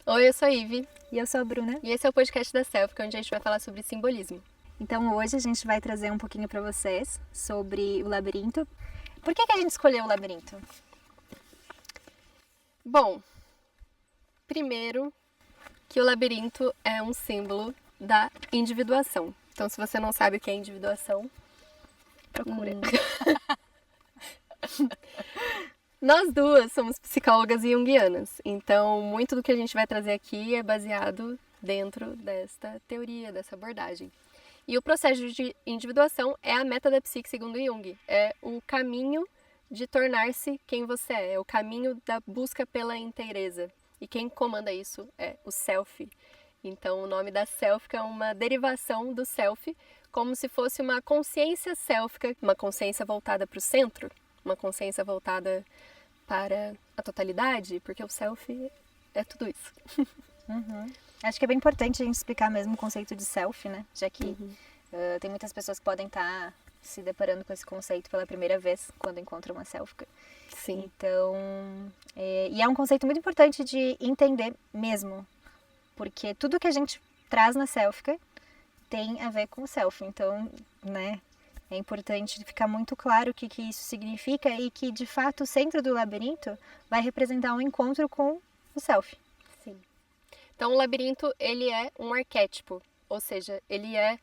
Oi, eu sou a Ive E eu sou a Bruna. e esse é o podcast da Selfie, onde a gente vai falar sobre simbolismo. Então hoje a gente vai trazer um pouquinho para vocês sobre o labirinto. Por que a gente escolheu o labirinto? Bom, primeiro que o labirinto é um símbolo da individuação. Então, se você não sabe o que é individuação, Procura. Nós duas somos psicólogas e junguianas. Então, muito do que a gente vai trazer aqui é baseado dentro desta teoria, dessa abordagem. E o processo de individuação é a meta da psique segundo Jung. É o caminho de tornar-se quem você é o caminho da busca pela inteireza. E quem comanda isso é o self. Então, o nome da selfie é uma derivação do self, como se fosse uma consciência sélfica, uma consciência voltada para o centro, uma consciência voltada para a totalidade, porque o self é tudo isso. Acho que é bem importante a gente explicar mesmo o conceito de self, né? Já que tem muitas pessoas que podem estar se deparando com esse conceito pela primeira vez quando encontram uma sélfica. Sim. Então, e é um conceito muito importante de entender mesmo, porque tudo que a gente traz na sélfica tem a ver com o self. Então, né, é importante ficar muito claro o que isso significa e que, de fato, o centro do labirinto vai representar um encontro com o self. Sim. Então, o labirinto, ele é um arquétipo, ou seja, ele é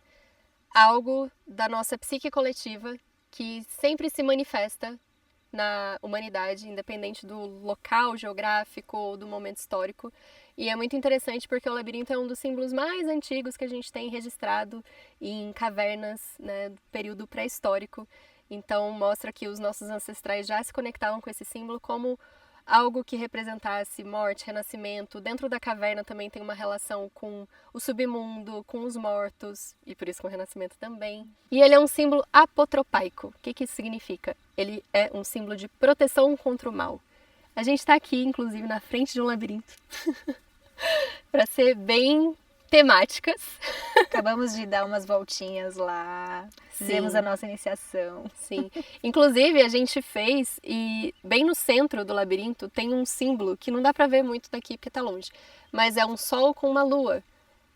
algo da nossa psique coletiva que sempre se manifesta na humanidade, independente do local geográfico ou do momento histórico. E é muito interessante porque o labirinto é um dos símbolos mais antigos que a gente tem registrado em cavernas, né, do período pré-histórico. Então mostra que os nossos ancestrais já se conectavam com esse símbolo como algo que representasse morte, renascimento. Dentro da caverna também tem uma relação com o submundo, com os mortos, e por isso com o renascimento também. E ele é um símbolo apotropaico. O que isso significa? Ele é um símbolo de proteção contra o mal. A gente está aqui, inclusive, na frente de um labirinto, para ser bem temáticas. Acabamos de dar umas voltinhas lá, fizemos a nossa iniciação. Sim. Inclusive, a gente fez e bem no centro do labirinto tem um símbolo que não dá para ver muito daqui porque tá longe, mas é um sol com uma lua.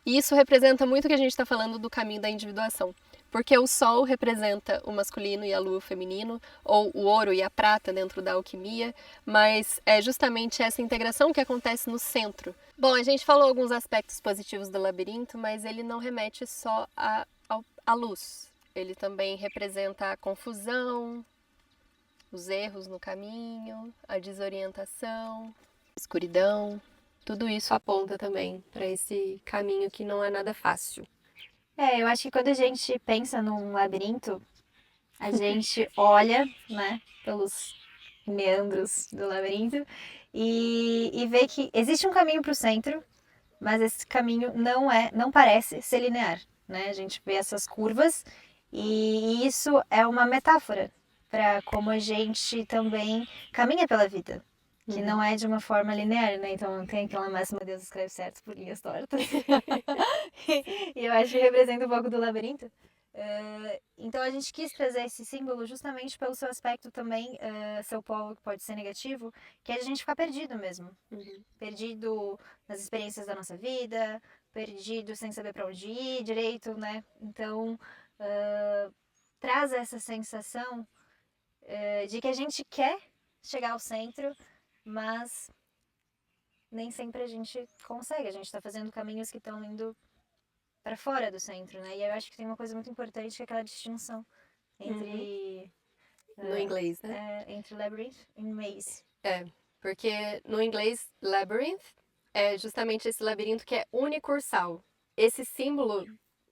E isso representa muito o que a gente está falando do caminho da individuação. Porque o sol representa o masculino e a lua o feminino, ou o ouro e a prata dentro da alquimia, mas é justamente essa integração que acontece no centro. Bom, a gente falou alguns aspectos positivos do labirinto, mas ele não remete só à luz. Ele também representa a confusão, os erros no caminho, a desorientação, a escuridão. Tudo isso aponta também para esse caminho que não é nada fácil. Eu acho que quando a gente pensa num labirinto, a gente olha, né, pelos meandros do labirinto e vê que existe um caminho para o centro, mas esse caminho não parece ser linear, né? A gente vê essas curvas e isso é uma metáfora para como a gente também caminha pela vida, que não é de uma forma linear, né? Então tem aquela máxima Deus escreve certo por linhas tortas. E eu acho que representa um pouco do labirinto. Então a gente quis trazer esse símbolo justamente pelo seu aspecto também, seu polo que pode ser negativo, que é de a gente ficar perdido mesmo. Perdido nas experiências da nossa vida, perdido sem saber para onde ir direito, né? Então traz essa sensação de que a gente quer chegar ao centro, mas nem sempre a gente consegue. A gente está fazendo caminhos que estão indo para fora do centro, né? E eu acho que tem uma coisa muito importante que é aquela distinção entre No inglês, né? entre labyrinth e maze. É, porque no inglês, labyrinth é justamente esse labirinto que é unicursal. Esse símbolo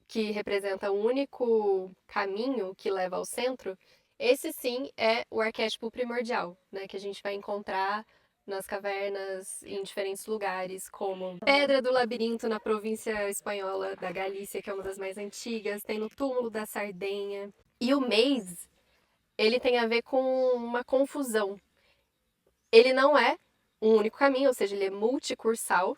que representa o único caminho que leva ao centro, esse sim é o arquétipo primordial, né? Que a gente vai encontrar nas cavernas em diferentes lugares, como Pedra do Labirinto na província espanhola da Galícia, que é uma das mais antigas, tem no Túmulo da Sardenha. E o maze, ele tem a ver com uma confusão. Ele não é um único caminho, ou seja, ele é multicursal,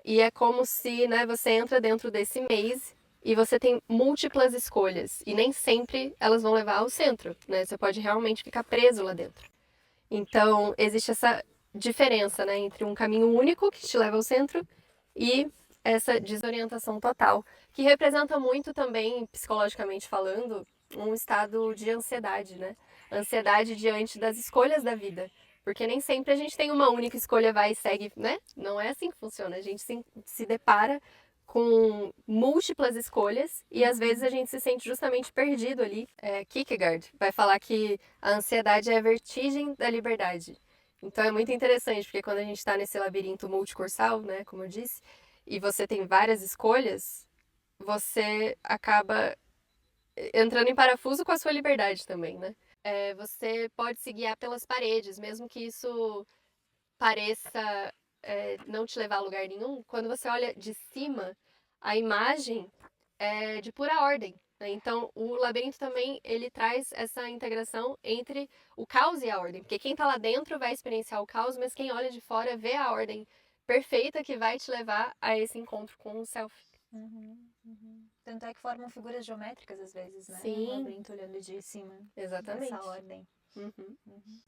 e é como se, né, você entra dentro desse maze e você tem múltiplas escolhas, e nem sempre elas vão levar ao centro, né? Você pode realmente ficar preso lá dentro. Então, existe essa diferença, né, entre um caminho único que te leva ao centro e essa desorientação total, que representa muito também, psicologicamente falando, um estado de ansiedade, né? Ansiedade diante das escolhas da vida. Porque nem sempre a gente tem uma única escolha, vai e segue, né? Não é assim que funciona. A gente se depara com múltiplas escolhas e às vezes a gente se sente justamente perdido ali. Kierkegaard vai falar que a ansiedade é a vertigem da liberdade. Então é muito interessante, porque quando a gente está nesse labirinto multicursal, né, como eu disse, e você tem várias escolhas, você acaba entrando em parafuso com a sua liberdade também, né? Você pode se guiar pelas paredes, mesmo que isso pareça não te levar a lugar nenhum. Quando você olha de cima, a imagem é de pura ordem, né? Então, o labirinto também ele traz essa integração entre o caos e a ordem, porque quem está lá dentro vai experienciar o caos, mas quem olha de fora vê a ordem perfeita que vai te levar a esse encontro com o self. Tanto é que formam figuras geométricas às vezes, né? Sim. Um labirinto olhando de cima. Exatamente. Essa ordem.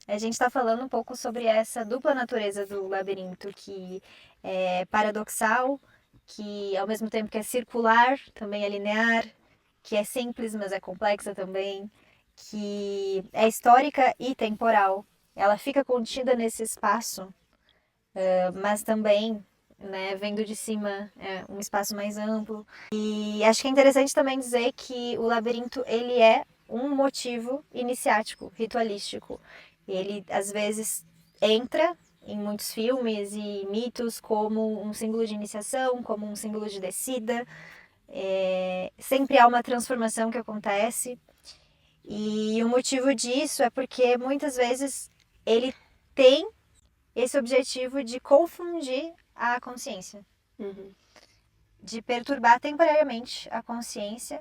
A gente está falando um pouco sobre essa dupla natureza do labirinto, que é paradoxal, que ao mesmo tempo que é circular, também é linear, que é simples, mas é complexa também, que é histórica e temporal. Ela fica contida nesse espaço, mas também, né, vendo de cima, é um espaço mais amplo. E acho que é interessante também dizer que o labirinto ele é um motivo iniciático, ritualístico. Ele às vezes entra em muitos filmes e mitos como um símbolo de iniciação, como um símbolo de descida. Sempre há uma transformação que acontece. E o motivo disso é porque muitas vezes ele tem esse objetivo de confundir a consciência. De perturbar temporariamente a consciência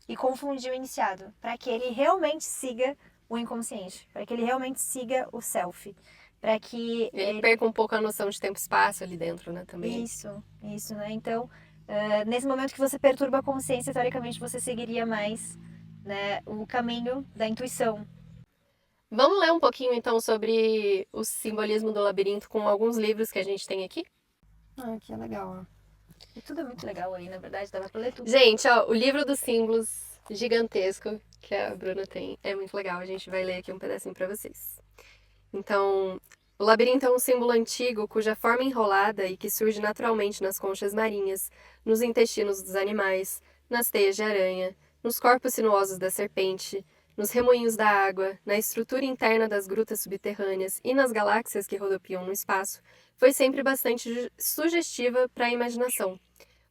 e confundir o iniciado, para que ele realmente siga o inconsciente, para que ele realmente siga o self, para que ele perca um pouco a noção de tempo e espaço ali dentro, né, também. Isso, né? Então, nesse momento que você perturba a consciência, teoricamente você seguiria mais, né, o caminho da intuição. Vamos ler um pouquinho então sobre o simbolismo do labirinto com alguns livros que a gente tem aqui? Que é legal. E tudo é muito legal aí, na verdade, dava pra ler tudo. Gente, ó, o livro dos símbolos gigantesco que a Bruna tem é muito legal. A gente vai ler aqui um pedacinho para vocês. Então, o labirinto é um símbolo antigo cuja forma enrolada e que surge naturalmente nas conchas marinhas, nos intestinos dos animais, nas teias de aranha, nos corpos sinuosos da serpente, nos remoinhos da água, na estrutura interna das grutas subterrâneas e nas galáxias que rodopiam no espaço, foi sempre bastante sugestiva para a imaginação.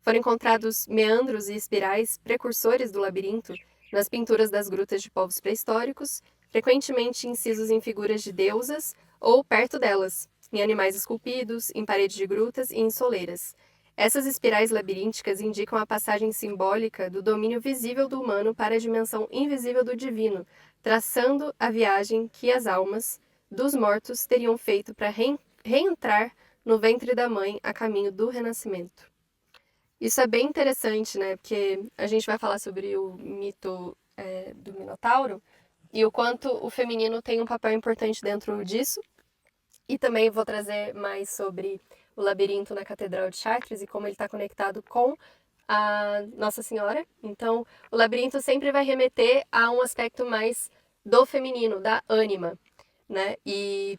Foram encontrados meandros e espirais precursores do labirinto nas pinturas das grutas de povos pré-históricos, frequentemente incisos em figuras de deusas ou perto delas, em animais esculpidos, em paredes de grutas e em soleiras. Essas espirais labirínticas indicam a passagem simbólica do domínio visível do humano para a dimensão invisível do divino, traçando a viagem que as almas dos mortos teriam feito para reentrar no ventre da mãe a caminho do renascimento. Isso é bem interessante, né? Porque a gente vai falar sobre o mito do Minotauro e o quanto o feminino tem um papel importante dentro disso. E também vou trazer mais sobre o labirinto na Catedral de Chartres e como ele está conectado com a Nossa Senhora. Então, o labirinto sempre vai remeter a um aspecto mais do feminino, da ânima, né? E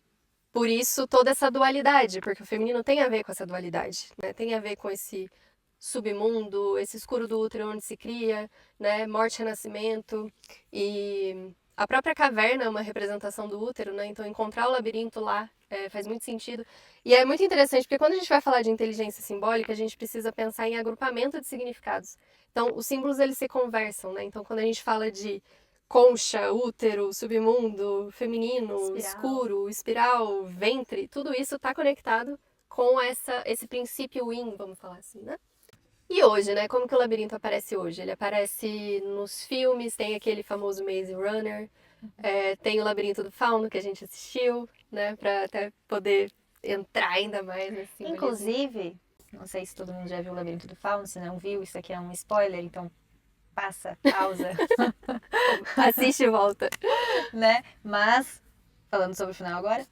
por isso toda essa dualidade, porque o feminino tem a ver com essa dualidade, né? Tem a ver com esse submundo, esse escuro do útero onde se cria, né? Morte e renascimento. E a própria caverna é uma representação do útero, né? Então encontrar o labirinto lá faz muito sentido. E é muito interessante, porque quando a gente vai falar de inteligência simbólica, a gente precisa pensar em agrupamento de significados. Então, os símbolos, eles se conversam, né? Então, quando a gente fala de concha, útero, submundo, feminino, escuro, espiral, ventre, tudo isso está conectado com esse princípio yin, vamos falar assim, né? E hoje, né? Como que o labirinto aparece hoje? Ele aparece nos filmes, tem aquele famoso Maze Runner, tem o Labirinto do Fauno que a gente assistiu, né? Pra até poder entrar ainda mais nesse simbolismo. Inclusive, não sei se todo mundo já viu o Labirinto do Fauno, se não viu, isso aqui é um spoiler, então passa, pausa. Assiste e volta. Né? Mas, falando sobre o final agora,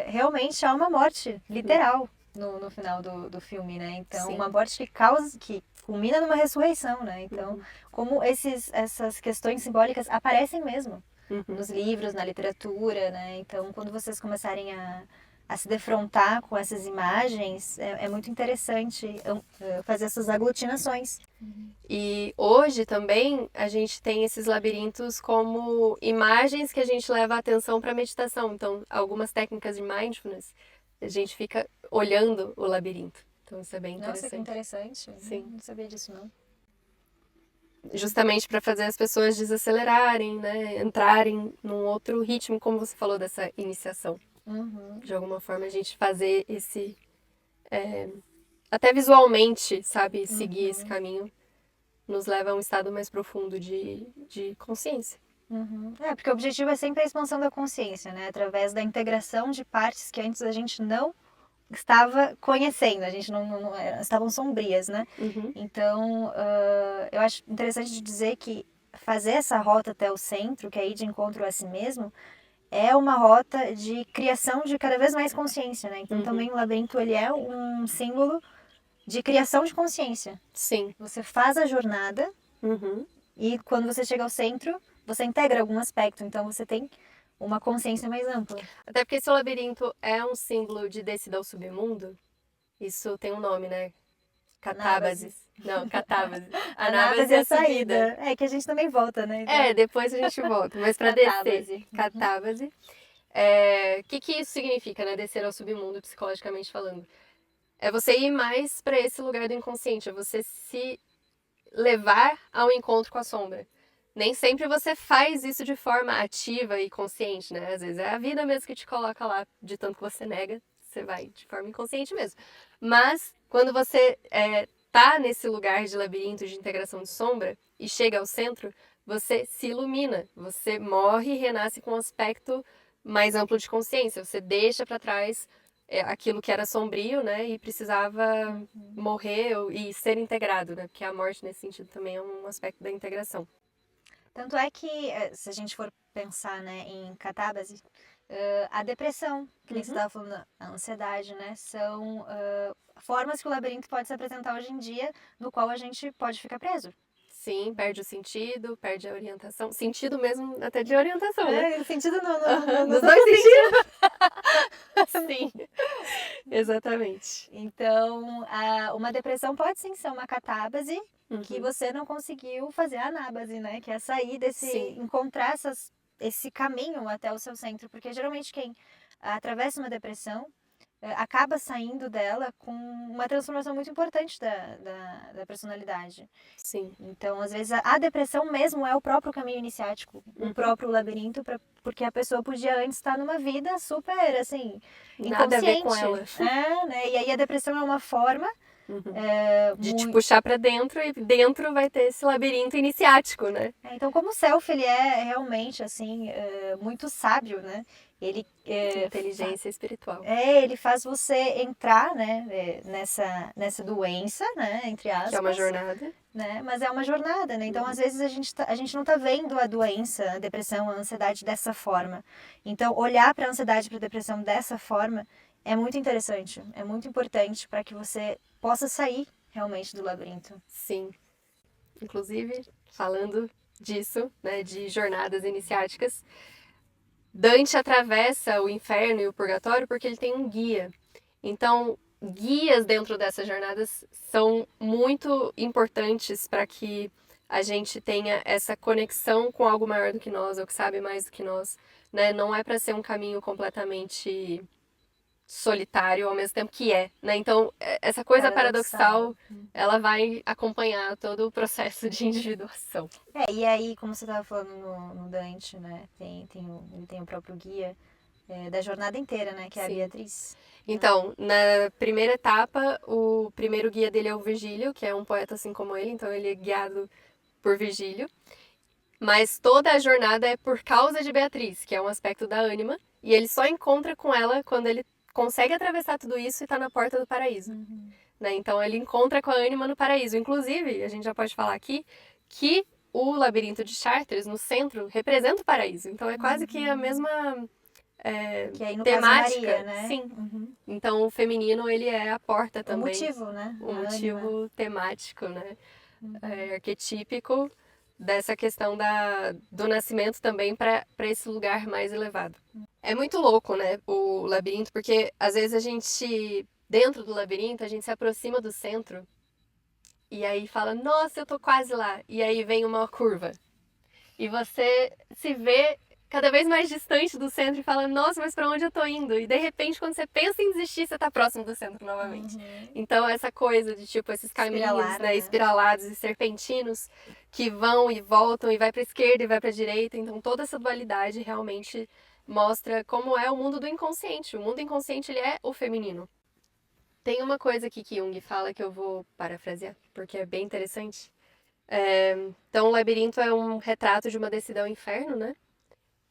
realmente há uma morte, literal. no final do filme, né? Então, Sim. uma morte que culmina numa ressurreição, né? Então, como essas questões simbólicas aparecem mesmo nos livros, na literatura, né? Então, quando vocês começarem a se defrontar com essas imagens, é muito interessante fazer essas aglutinações. E hoje também a gente tem esses labirintos como imagens que a gente leva a atenção para meditação. Então, algumas técnicas de mindfulness, a gente fica olhando o labirinto. Então, isso é bem interessante. Nossa, que interessante. Sim. Não sabia disso, não. Justamente para fazer as pessoas desacelerarem, né? Entrarem num outro ritmo, como você falou dessa iniciação. De alguma forma, a gente fazer esse... até visualmente, sabe? Seguir esse caminho nos leva a um estado mais profundo de consciência. Porque o objetivo é sempre a expansão da consciência, né? Através da integração de partes que antes a gente não estava conhecendo, a gente não estavam sombrias, né? Então, eu acho interessante de dizer que fazer essa rota até o centro, que é ir de encontro a si mesmo, é uma rota de criação de cada vez mais consciência, né? Então, também o labirinto, ele é um símbolo de criação de consciência. Sim. Você faz a jornada e quando você chega ao centro, você integra algum aspecto. Então, você tem uma consciência mais ampla. Até porque se o labirinto é um símbolo de descida ao submundo, isso tem um nome, né? Catábasis. Não, catábasis. Anábase é a saída. É que a gente também volta, né? Então... depois a gente volta. Mas pra descer, catábase. O que isso significa, né? Descer ao submundo, psicologicamente falando. É você ir mais pra esse lugar do inconsciente. É você se levar ao encontro com a sombra. Nem sempre você faz isso de forma ativa e consciente, né? Às vezes é a vida mesmo que te coloca lá, de tanto que você nega, você vai de forma inconsciente mesmo. Mas quando você tá nesse lugar de labirinto de integração de sombra e chega ao centro, você se ilumina, você morre e renasce com um aspecto mais amplo de consciência. Você deixa para trás aquilo que era sombrio, né? E precisava morrer e ser integrado, né? Porque a morte, nesse sentido, também é um aspecto da integração. Tanto é que, se a gente for pensar, né, em catábase, a depressão, que nem você estava falando, a ansiedade, né, são formas que o labirinto pode se apresentar hoje em dia, no qual a gente pode ficar preso. Sim, perde o sentido, perde a orientação. Sentido mesmo até de orientação, né? Sentido nos dois sentidos. Sim, exatamente. Então, uma depressão pode sim ser uma catábase que você não conseguiu fazer a anábase, né? Que é sair encontrar esse caminho até o seu centro. Porque geralmente quem atravessa uma depressão acaba saindo dela com uma transformação muito importante da personalidade. Sim. Então, às vezes, a depressão mesmo é o próprio caminho iniciático, o próprio labirinto, porque a pessoa podia antes estar numa vida super, assim, nada a ver com ela. Né? E aí a depressão é uma forma de te puxar para dentro e dentro vai ter esse labirinto iniciático, né? Então, como o Self, ele é realmente, assim, muito sábio, né? Ele inteligência espiritual. Ele faz você entrar, né, nessa doença, né, entre aspas. Que é uma jornada. Né? Mas é uma jornada, né? Então, às vezes, a gente não tá vendo a doença, a depressão, a ansiedade dessa forma. Então, olhar para a ansiedade e para a depressão dessa forma é muito interessante, é muito importante para que você possa sair realmente do labirinto. Sim. Inclusive, falando disso, né, de jornadas iniciáticas, Dante atravessa o inferno e o purgatório porque ele tem um guia. Então, guias dentro dessas jornadas são muito importantes para que a gente tenha essa conexão com algo maior do que nós, ou que sabe mais do que nós, né? Não é para ser um caminho completamente solitário ao mesmo tempo que né? Então, essa coisa paradoxal, ela vai acompanhar todo o processo de individuação. E aí, como você estava falando no Dante, né? Ele tem o próprio guia da jornada inteira, né? Que é a Beatriz. Então, na primeira etapa, o primeiro guia dele é o Virgílio, que é um poeta assim como ele, então ele é guiado por Virgílio. Mas toda a jornada é por causa de Beatriz, que é um aspecto da ânima, e ele só encontra com ela quando ele consegue atravessar tudo isso e está na porta do paraíso. Né? Então ele encontra com a ânima no paraíso. Inclusive, a gente já pode falar aqui que o labirinto de Chartres, no centro, representa o paraíso. Então é quase que a mesma Que aí no temática, caso Maria, né? sim. Uhum. Então o feminino ele é a porta O também, motivo, né? o A motivo ânima. temático, né? Uhum. Arquetípico dessa questão do nascimento também para esse lugar mais elevado. É muito louco, né, o labirinto, porque às vezes a gente, dentro do labirinto, a gente se aproxima do centro e aí fala, nossa, eu tô quase lá. E aí vem uma curva. E você se vê cada vez mais distante do centro e fala, nossa, mas para onde eu tô indo? E de repente, quando você pensa em desistir, você tá próximo do centro novamente. Então, essa coisa de, tipo, esses caminhos, Espiralar, né, né? espiralados e serpentinos que vão e voltam e vai pra esquerda e vai pra direita. Então, toda essa dualidade realmente mostra como é o mundo do inconsciente. O mundo inconsciente, ele é o feminino. Tem uma coisa aqui que Jung fala que eu vou parafrasear, porque é bem interessante. Então, o labirinto é um retrato de uma descida ao inferno, né?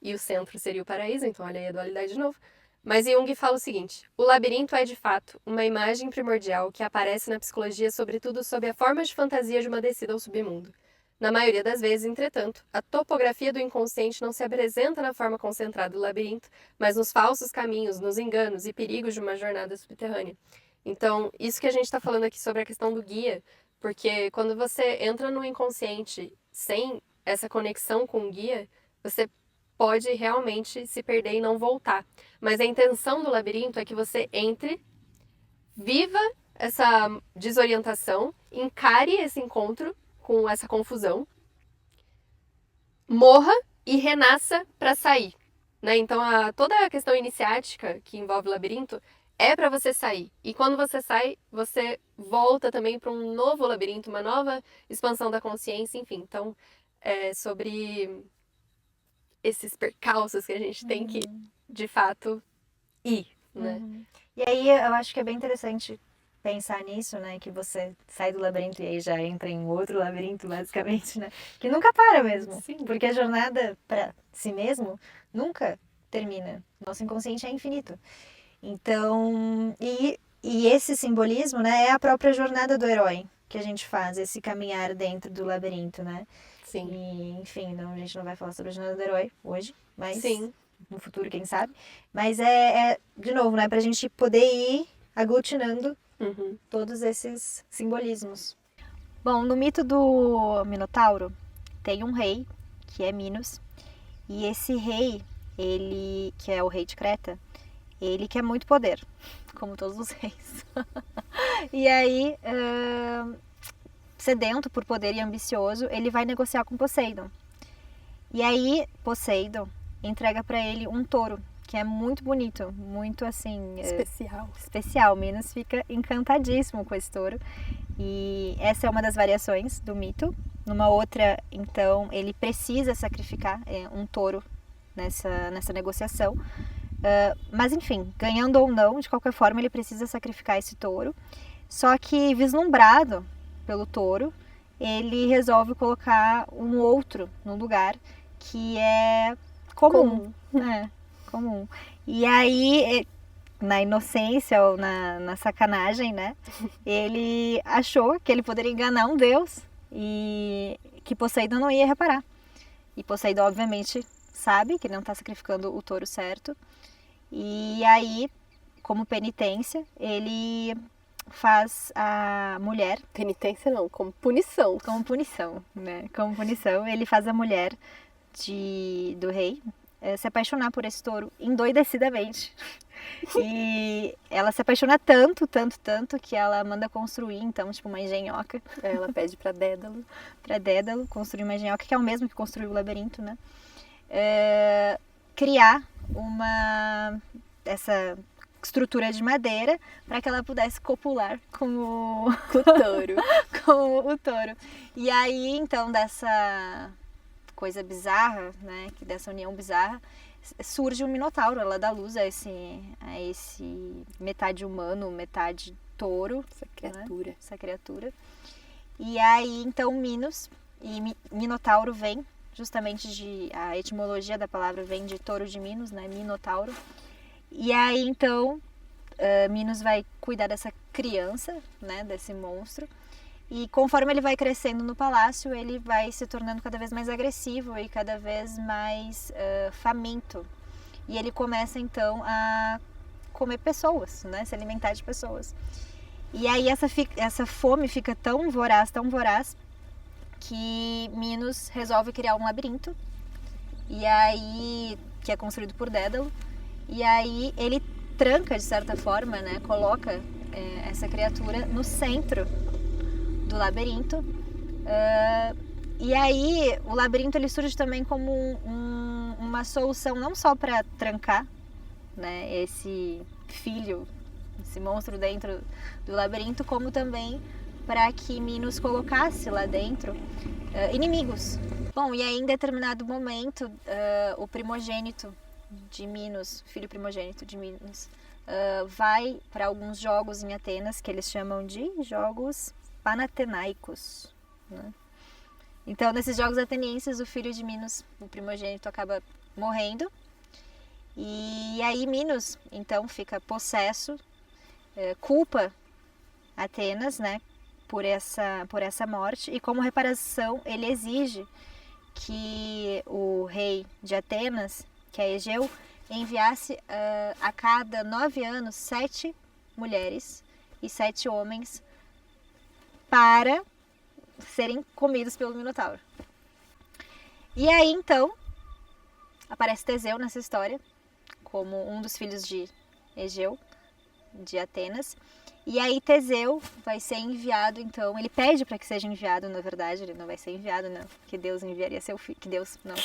E o centro seria o paraíso, então olha aí a dualidade de novo. Mas Jung fala o seguinte: o labirinto é, de fato, uma imagem primordial que aparece na psicologia, sobretudo sob a forma de fantasia de uma descida ao submundo. Na maioria das vezes, entretanto, a topografia do inconsciente não se apresenta na forma concentrada do labirinto, mas nos falsos caminhos, nos enganos e perigos de uma jornada subterrânea. Então, isso que a gente está falando aqui sobre a questão do guia, porque quando você entra no inconsciente sem essa conexão com o guia, você pode realmente se perder e não voltar. Mas a intenção do labirinto é que você entre, viva essa desorientação, encare esse encontro com essa confusão, morra e renasça para sair. Né? Então, toda a questão iniciática que envolve o labirinto é para você sair. E quando você sai, você volta também para um novo labirinto, uma nova expansão da consciência, enfim. Então, é sobre esses percalços que a gente tem que, de fato, ir, né? E aí eu acho que é bem interessante pensar nisso, né? Que você sai do labirinto e aí já entra em outro labirinto, basicamente, né? Que nunca para mesmo. Sim. Porque a jornada para si mesmo nunca termina. Nosso inconsciente é infinito. Então, e esse simbolismo, né? É a própria jornada do herói que a gente faz, esse caminhar dentro do labirinto, né? Sim. E, enfim, a gente não vai falar sobre a jornada do herói hoje, mas Sim. no futuro, quem sabe. Mas de novo, né, pra gente poder ir aglutinando todos esses simbolismos. Bom, no mito do Minotauro, tem um rei, que é Minos, e esse rei, ele, que é o rei de Creta, ele quer muito poder, como todos os reis. E aí, sedento por poder e ambicioso, ele vai negociar com Poseidon. E aí, Poseidon entrega para ele um touro, que é muito bonito, muito assim... especial. Minos fica encantadíssimo com esse touro. E essa é uma das variações do mito. Numa outra, então, ele precisa sacrificar um touro nessa negociação. Mas enfim, ganhando ou não, de qualquer forma, ele precisa sacrificar esse touro. Só que, vislumbrado pelo touro, ele resolve colocar um outro no lugar que é comum. Comum. E aí, na inocência ou na sacanagem, né? Ele achou que ele poderia enganar um deus e que Poseidon não ia reparar. E Poseidon, obviamente, sabe que não está sacrificando o touro certo. E aí, como penitência, ele faz a mulher... Penitência não, como punição. Como punição, né? Como punição, ele faz a mulher do rei se apaixonar por esse touro endoidecidamente. E ela se apaixona tanto, que ela manda construir, então, tipo, uma engenhoca. Ela pede pra Dédalo. Construir uma engenhoca, que é o mesmo que construiu o labirinto, né? Criar essa estrutura de madeira para que ela pudesse copular com o touro. com o touro. E aí, então, dessa coisa bizarra, né, que dessa união bizarra, surge o Minotauro. Ela dá luz a esse metade humano, metade touro, essa criatura. E aí, então, Minos e Minotauro vem justamente a etimologia da palavra vem de touro de Minos, né, Minotauro. E aí, então, Minos vai cuidar dessa criança, né, desse monstro. E conforme ele vai crescendo no palácio, ele vai se tornando cada vez mais agressivo e cada vez mais faminto. e ele começa então a comer pessoas, né? Se alimentar de pessoas. E aí essa fome fica tão voraz, que Minos resolve criar um labirinto, e aí que é construído por Dédalo, e aí ele tranca de certa forma, né? Coloca essa criatura no centro do labirinto. E aí o labirinto ele surge também como uma solução não só para trancar, né, esse monstro dentro do labirinto, como também para que Minos colocasse lá dentro inimigos. Bom, e aí em determinado momento o primogênito de Minos, filho primogênito de Minos, vai para alguns jogos em Atenas que eles chamam de jogos panatenaicos, né? Então, nesses jogos atenienses, o filho de Minos, o primogênito, acaba morrendo. E aí Minos, então, fica possesso, culpa Atenas, né, por essa morte. E como reparação, ele exige que o rei de Atenas, que é Egeu, enviasse a cada 9 anos 7 mulheres e 7 homens para serem comidos pelo Minotauro. E aí então aparece Teseu nessa história como um dos filhos de Egeu, de Atenas. E aí Teseu vai ser enviado, então, ele pede para que seja enviado, na verdade, ele não vai ser enviado, não, que Deus enviaria seu filho, que Deus, não,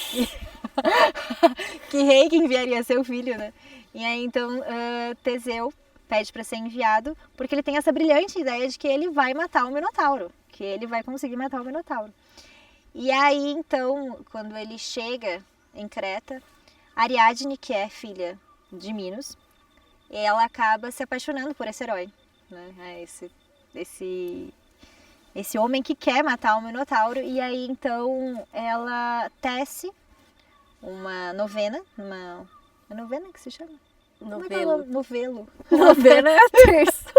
que rei que enviaria seu filho, né? E aí então Teseu pede para ser enviado, porque ele tem essa brilhante ideia de que ele vai matar o Minotauro, que ele vai conseguir matar o Minotauro. E aí, então, quando ele chega em Creta, Ariadne, que é filha de Minos, ela acaba se apaixonando por esse herói, né? Esse homem que quer matar o Minotauro. E aí, então, ela tece uma novena, uma novena que se chama? Novelo. Novelo. Novena é a terça.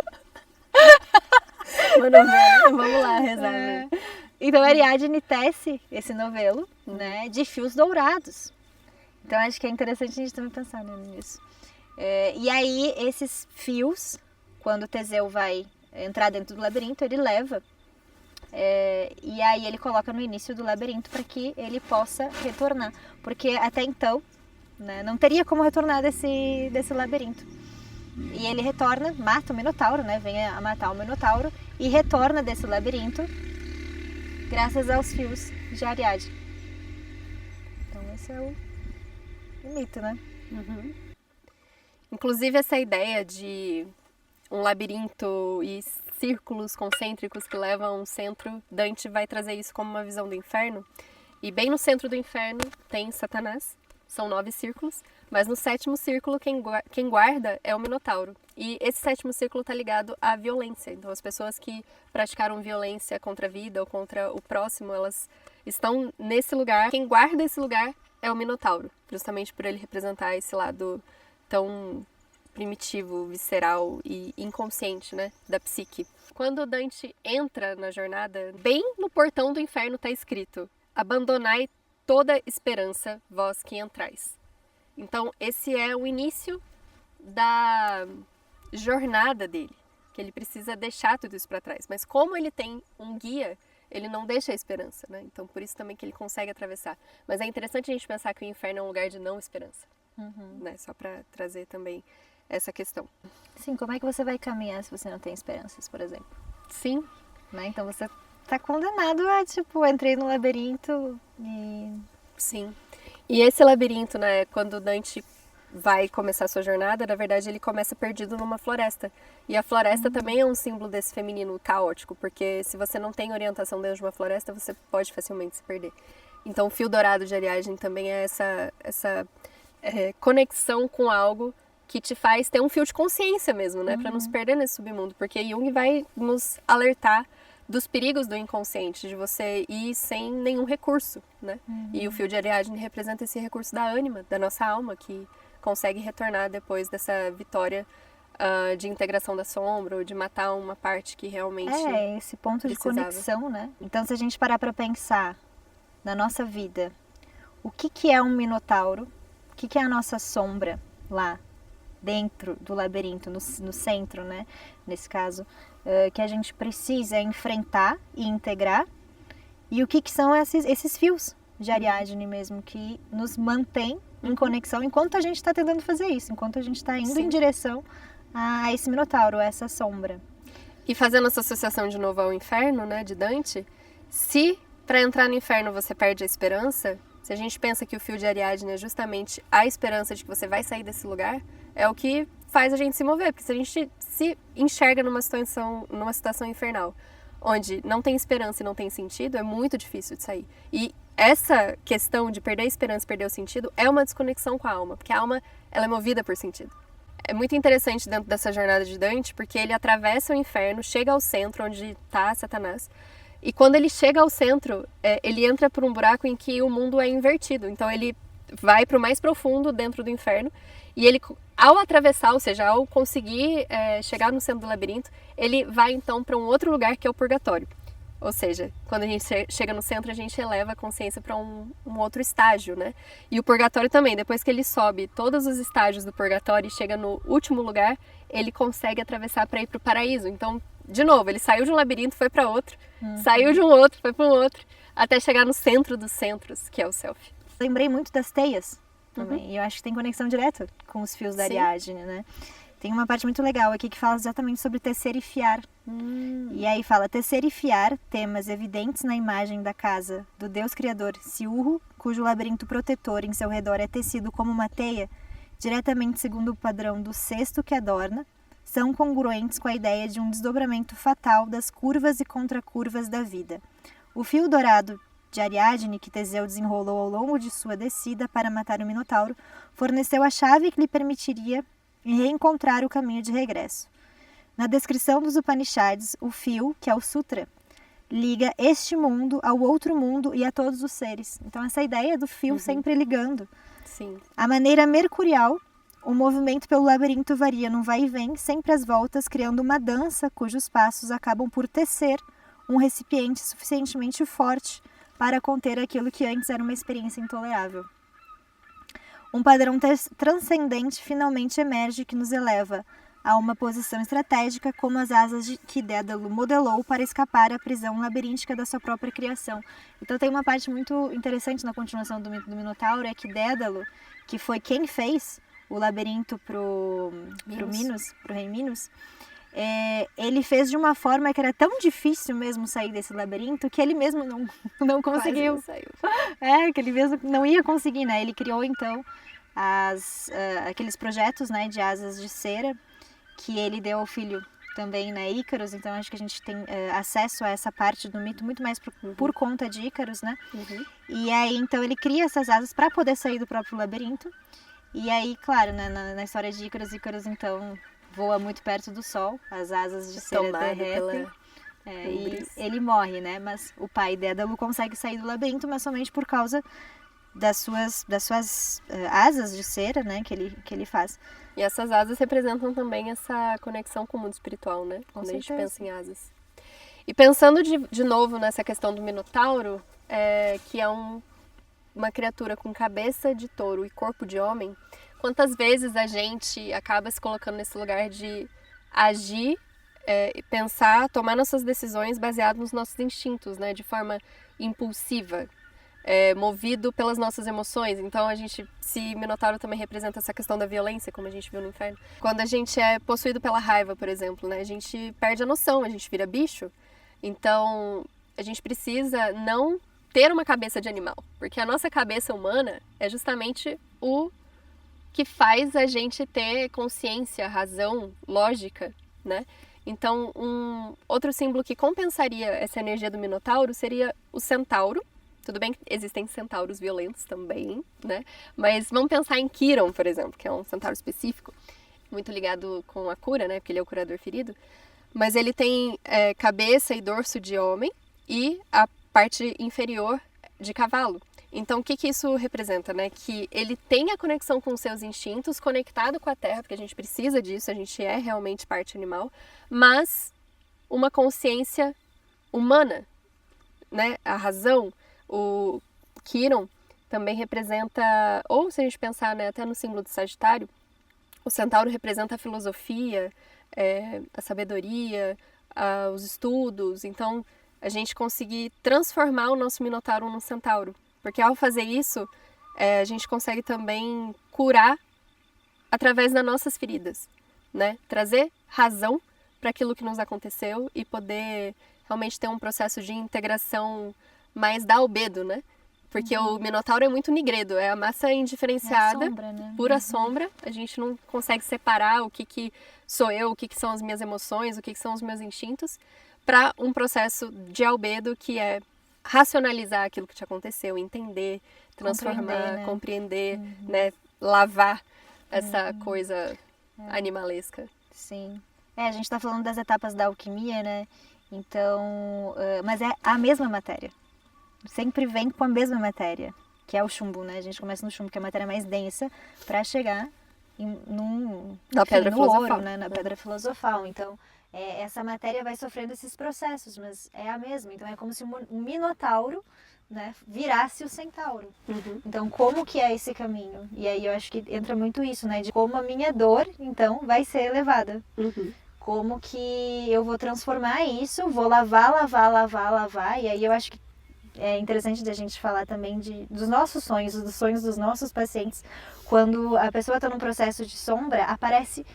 Uma novena. Vamos lá, rezar. Então a Ariadne tece esse novelo, né, de fios dourados. Então acho que é interessante a gente também pensar, né, nisso. E aí esses fios, quando Teseu vai entrar dentro do labirinto, ele leva. E aí ele coloca no início do labirinto para que ele possa retornar. Porque até então, né, não teria como retornar desse labirinto. E ele retorna, mata o Minotauro, né? Vem a matar o Minotauro e retorna desse labirinto graças aos fios de Ariadne. Então esse é o mito, né? Uhum. Inclusive essa ideia de um labirinto e círculos concêntricos que levam a um centro, Dante vai trazer isso como uma visão do inferno. E bem no centro do inferno tem Satanás, são 9 círculos, mas no 7º círculo quem guarda é o Minotauro. E esse 7º círculo está ligado à violência. Então as pessoas que praticaram violência contra a vida ou contra o próximo, elas estão nesse lugar. Quem guarda esse lugar é o Minotauro, justamente por ele representar esse lado tão primitivo, visceral e inconsciente, né, da psique. Quando Dante entra na jornada, bem no portão do inferno está escrito: abandonai toda esperança, vós que entrais. Então, esse é o início da jornada dele, que ele precisa deixar tudo isso para trás. Mas como ele tem um guia, ele não deixa a esperança, né? Então, por isso também que ele consegue atravessar. Mas é interessante a gente pensar que o inferno é um lugar de não esperança, né? Só para trazer também essa questão. Sim, como é que você vai caminhar se você não tem esperanças, por exemplo? Sim. Né? Então você tá condenado a, tipo, entrei no labirinto e... Sim. E esse labirinto, né, quando Dante vai começar a sua jornada, na verdade ele começa perdido numa floresta. E a floresta também é um símbolo desse feminino caótico, porque se você não tem orientação dentro de uma floresta, você pode facilmente se perder. Então o fio dourado de Ariadne também é essa conexão com algo que te faz ter um fio de consciência mesmo, né, para não se perder nesse submundo, porque Jung vai nos alertar dos perigos do inconsciente, de você ir sem nenhum recurso, né? E o fio de Ariadne representa esse recurso da ânima, da nossa alma, que consegue retornar depois dessa vitória de integração da sombra, ou de matar uma parte que realmente esse ponto de precisava. conexão, né? Então, se a gente parar para pensar na nossa vida, o que é um minotauro? que é a nossa sombra lá dentro do labirinto, no centro, né? Nesse caso, que a gente precisa enfrentar e integrar. E o que são esses fios de Ariadne mesmo, que nos mantém em conexão enquanto a gente está tentando fazer isso, enquanto a gente está indo em direção a esse Minotauro, a essa sombra. E fazendo essa associação de novo ao inferno, né, de Dante, se para entrar no inferno você perde a esperança, se a gente pensa que o fio de Ariadne é justamente a esperança de que você vai sair desse lugar, é o que faz a gente se mover, porque se a gente se enxerga numa situação infernal, onde não tem esperança e não tem sentido, é muito difícil de sair. E essa questão de perder a esperança e perder o sentido é uma desconexão com a alma, porque a alma ela é movida por sentido. É muito interessante dentro dessa jornada de Dante, porque ele atravessa o inferno, chega ao centro onde está Satanás, e quando ele chega ao centro, ele entra por um buraco em que o mundo é invertido. Então ele vai para o mais profundo dentro do inferno, e ele, ao atravessar, ou seja, ao conseguir chegar no centro do labirinto, ele vai então para um outro lugar que é o purgatório. Ou seja, quando a gente chega no centro, a gente eleva a consciência para um outro estágio, né? E o purgatório também, depois que ele sobe todos os estágios do purgatório e chega no último lugar, ele consegue atravessar para ir para o paraíso. Então, de novo, ele saiu de um labirinto, foi para outro, saiu de um outro, foi para um outro, até chegar no centro dos centros, que é o self. Lembrei muito das teias também, e eu acho que tem conexão direta com os fios da Ariadne, né? Tem uma parte muito legal aqui que fala exatamente sobre tecer e fiar. E aí fala, tecer e fiar, temas evidentes na imagem da casa do Deus Criador Siurro, cujo labirinto protetor em seu redor é tecido como uma teia, diretamente segundo o padrão do cesto que adorna, são congruentes com a ideia de um desdobramento fatal das curvas e contracurvas da vida. O fio dourado de Ariadne, que Teseu desenrolou ao longo de sua descida para matar o Minotauro, forneceu a chave que lhe permitiria reencontrar o caminho de regresso. Na descrição dos Upanishads, o fio, que é o Sutra, liga este mundo ao outro mundo e a todos os seres. Então essa ideia do fio sempre ligando. Sim. A maneira mercurial, o movimento pelo labirinto varia num vai e vem, sempre às voltas, criando uma dança cujos passos acabam por tecer um recipiente suficientemente forte para conter aquilo que antes era uma experiência intolerável. Um padrão transcendente finalmente emerge que nos eleva a uma posição estratégica como as asas que Dédalo modelou para escapar à prisão labiríntica da sua própria criação. Então tem uma parte muito interessante na continuação do mito do Minotauro, é que Dédalo, que foi quem fez o labirinto pro rei Minos, ele fez de uma forma que era tão difícil mesmo sair desse labirinto que ele mesmo não conseguiu. Quase não saiu. Que ele mesmo não ia conseguir, né? Ele criou então aqueles projetos, né, de asas de cera que ele deu ao filho também, né, Ícaros. Então acho que a gente tem acesso a essa parte do mito muito mais por conta de Ícaros, né? E aí então ele cria essas asas para poder sair do próprio labirinto. E aí, claro, né, na história de Ícaros então voa muito perto do sol, as asas de cera derretem. E ele morre, né? Mas o pai Dédalo consegue sair do labirinto, mas somente por causa das suas asas de cera, né? Que ele faz. E essas asas representam também essa conexão com o mundo espiritual, né? Quando a gente pensa em asas. E pensando de novo nessa questão do Minotauro, que é uma criatura com cabeça de touro e corpo de homem, quantas vezes a gente acaba se colocando nesse lugar de agir, pensar, tomar nossas decisões baseado nos nossos instintos, né? De forma impulsiva, movido pelas nossas emoções. Então se Minotauro também representa essa questão da violência, como a gente viu no inferno. Quando a gente é possuído pela raiva, por exemplo, né? A gente perde a noção, a gente vira bicho. Então a gente precisa não ter uma cabeça de animal, porque a nossa cabeça humana é justamente o que faz a gente ter consciência, razão, lógica, né? Então, outro símbolo que compensaria essa energia do Minotauro seria o centauro. Tudo bem que existem centauros violentos também, né? Mas vamos pensar em Quiron, por exemplo, que é um centauro específico, muito ligado com a cura, né? Porque ele é o curador ferido. Mas ele tem cabeça e dorso de homem e a parte inferior de cavalo. Então, o que isso representa, né? Que ele tem a conexão com os seus instintos, conectado com a terra, porque a gente precisa disso, a gente é realmente parte animal, mas uma consciência humana, né? A razão, o Quiron, também representa, ou se a gente pensar, né, até no símbolo do Sagitário, o centauro representa a filosofia, a sabedoria, os estudos. Então, a gente conseguir transformar o nosso minotauro num centauro. Porque ao fazer isso, a gente consegue também curar através das nossas feridas, né? Trazer razão para aquilo que nos aconteceu e poder realmente ter um processo de integração mais da albedo, né? Porque o minotauro é muito nigredo, é a massa indiferenciada, sombra, né? pura sombra. A gente não consegue separar o que sou eu, o que são as minhas emoções, o que são os meus instintos, para um processo de albedo que é racionalizar aquilo que te aconteceu, entender, transformar, compreender, né? Lavar essa coisa animalesca. Sim. A gente tá falando das etapas da alquimia, né? Então, mas é a mesma matéria. Sempre vem com a mesma matéria, que é o chumbo, né? A gente começa no chumbo, que é a matéria mais densa, para chegar na pedra filosofal, ouro, né? Na pedra filosofal. Então, essa matéria vai sofrendo esses processos, mas é a mesma. Então, é como se um minotauro, né, virasse o centauro. Então, como que é esse caminho? E aí eu acho que entra muito isso, né? De como a minha dor, então, vai ser elevada. Como que eu vou transformar isso, vou lavar. E aí eu acho que é interessante da gente falar também dos nossos sonhos, dos sonhos dos nossos pacientes. Quando a pessoa está num processo de sombra, aparece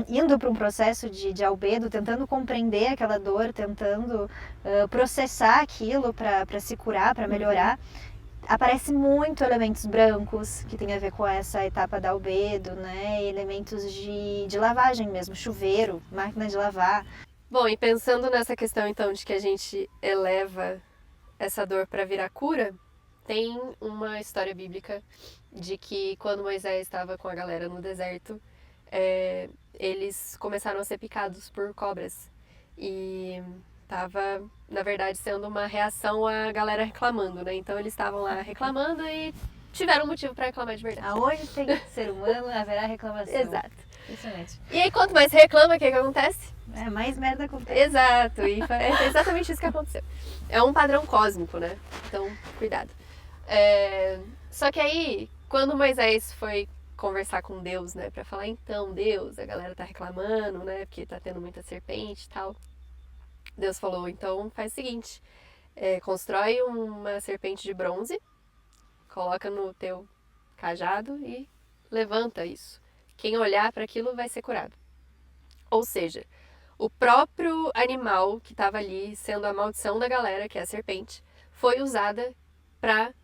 indo para um processo de albedo, tentando compreender aquela dor, tentando processar aquilo para se curar, para melhorar. Aparece muito elementos brancos, que tem a ver com essa etapa da albedo, né? Elementos de lavagem mesmo, chuveiro, máquina de lavar. Bom, e pensando nessa questão então de que a gente eleva essa dor para virar cura, tem uma história bíblica de que quando Moisés estava com a galera no deserto, eles começaram a ser picados por cobras. E estava, na verdade, sendo uma reação à galera reclamando, né? Então eles estavam lá reclamando e tiveram motivo para reclamar de verdade. Aonde tem ser humano, haverá reclamação. Exato. Isso mesmo. E aí, quanto mais reclama, o que acontece? Mais merda acontece. Exato, e é exatamente isso que aconteceu. É um padrão cósmico, né? Então, cuidado. Só que aí, quando Moisés foi conversar com Deus, né? Pra falar, então, Deus, a galera tá reclamando, né? Porque tá tendo muita serpente e tal. Deus falou, então faz o seguinte, constrói uma serpente de bronze, coloca no teu cajado e levanta isso. Quem olhar para aquilo vai ser curado. Ou seja, o próprio animal que estava ali sendo a maldição da galera, que é a serpente, foi usada para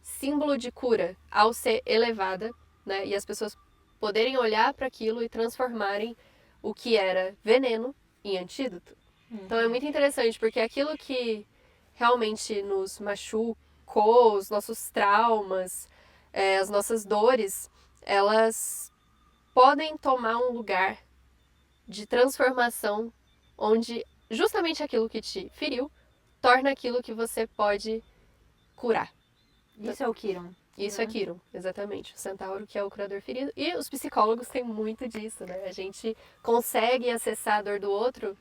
símbolo de cura ao ser elevada, né? E as pessoas poderem olhar para aquilo e transformarem o que era veneno em antídoto. Então é muito interessante, porque aquilo que realmente nos machucou, os nossos traumas, as nossas dores, elas podem tomar um lugar de transformação onde justamente aquilo que te feriu torna aquilo que você pode curar. Isso é o Kiron. Isso é Kiron, exatamente. O centauro, que é o curador ferido. E os psicólogos têm muito disso, né? A gente consegue acessar a dor do outro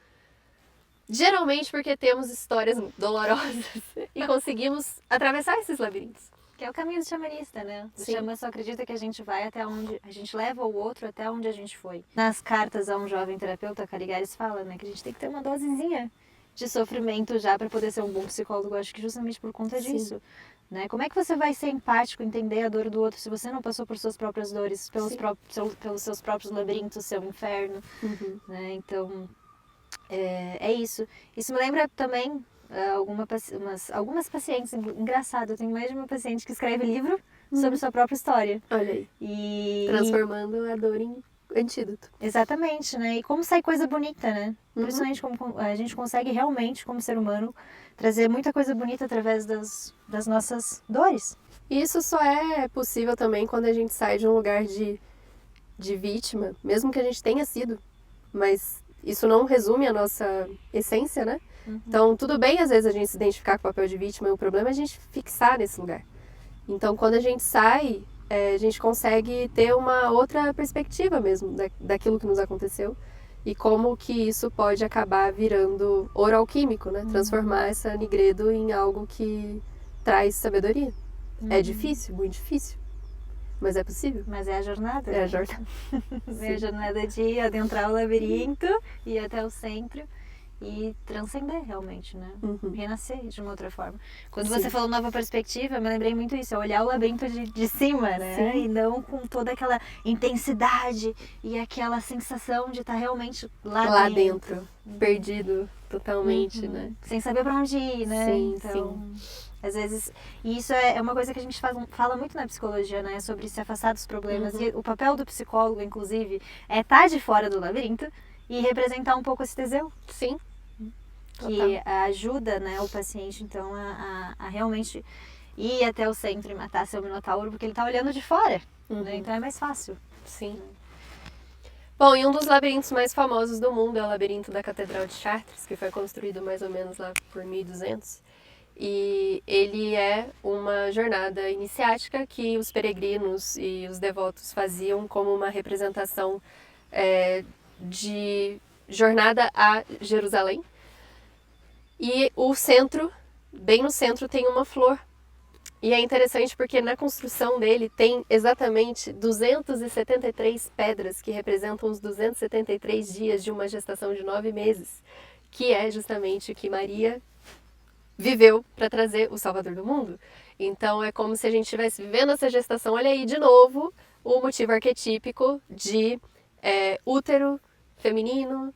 geralmente porque temos histórias dolorosas e conseguimos atravessar esses labirintos. Que é o caminho do xamanista, né? O Sim. xamã só acredita que a gente vai até onde... A gente leva o outro até onde a gente foi. Nas cartas a um jovem terapeuta, Caligares fala, né? Que a gente tem que ter uma dosezinha de sofrimento já para poder ser um bom psicólogo. Eu acho que justamente por conta disso. Né? Como é que você vai ser empático, entender a dor do outro se você não passou por suas próprias dores, pelos seus próprios labirintos, seu inferno? Né? Então, é isso. Isso me lembra também algumas pacientes. Engraçado, eu tenho mais de uma paciente que escreve livro sobre sua própria história. Olha aí. Transformando a dor em antídoto. Exatamente, né? E como sai coisa bonita, né? Principalmente como a gente consegue realmente, como ser humano, trazer muita coisa bonita através das nossas dores. E isso só é possível também quando a gente sai de um lugar de vítima, mesmo que a gente tenha sido, mas isso não resume a nossa essência, né? Então, tudo bem às vezes a gente se identificar com o papel de vítima, e o problema é a gente fixar nesse lugar. Então, quando a gente sai, a gente consegue ter uma outra perspectiva mesmo daquilo que nos aconteceu e como que isso pode acabar virando ouro alquímico, né? Transformar essa nigredo em algo que traz sabedoria É difícil, muito difícil. Mas é possível. Mas é a jornada. É a jornada. É a jornada de adentrar o labirinto, ir até o centro e transcender realmente, né? Renascer de uma outra forma. Quando você falou nova perspectiva, eu me lembrei muito isso, é olhar o labirinto de cima, né? Sim. E não com toda aquela intensidade e aquela sensação de estar realmente lá dentro. Perdido totalmente, né? Sem saber pra onde ir, né? Sim, então, às vezes, e isso é uma coisa que a gente fala muito na psicologia, né? Sobre se afastar dos problemas. E o papel do psicólogo, inclusive, é estar de fora do labirinto e representar um pouco esse Teseu. Sim. Que ajuda, né, o paciente, então, a realmente ir até o centro e matar seu minotauro, porque ele tá olhando de fora, né? Então é mais fácil. Sim. Bom, e um dos labirintos mais famosos do mundo é o labirinto da Catedral de Chartres, que foi construído mais ou menos lá por 1200. E ele é uma jornada iniciática que os peregrinos e os devotos faziam como uma representação de jornada a Jerusalém. E o centro, bem no centro, tem uma flor. E é interessante porque na construção dele tem exatamente 273 pedras que representam os 273 dias de uma gestação de 9 meses, que é justamente o que Maria viveu para trazer o Salvador do mundo. Então é como se a gente estivesse vivendo essa gestação. Olha aí de novo o motivo arquetípico de útero feminino,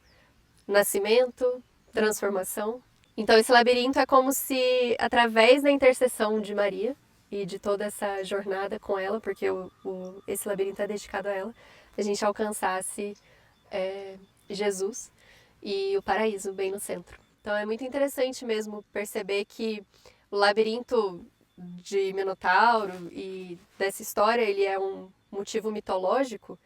nascimento, transformação. Então esse labirinto é como se, através da intercessão de Maria e de toda essa jornada com ela, porque esse labirinto é dedicado a ela, a gente alcançasse Jesus e o paraíso bem no centro. Então é muito interessante mesmo perceber que o labirinto de Minotauro e dessa história, ele é um motivo mitológico.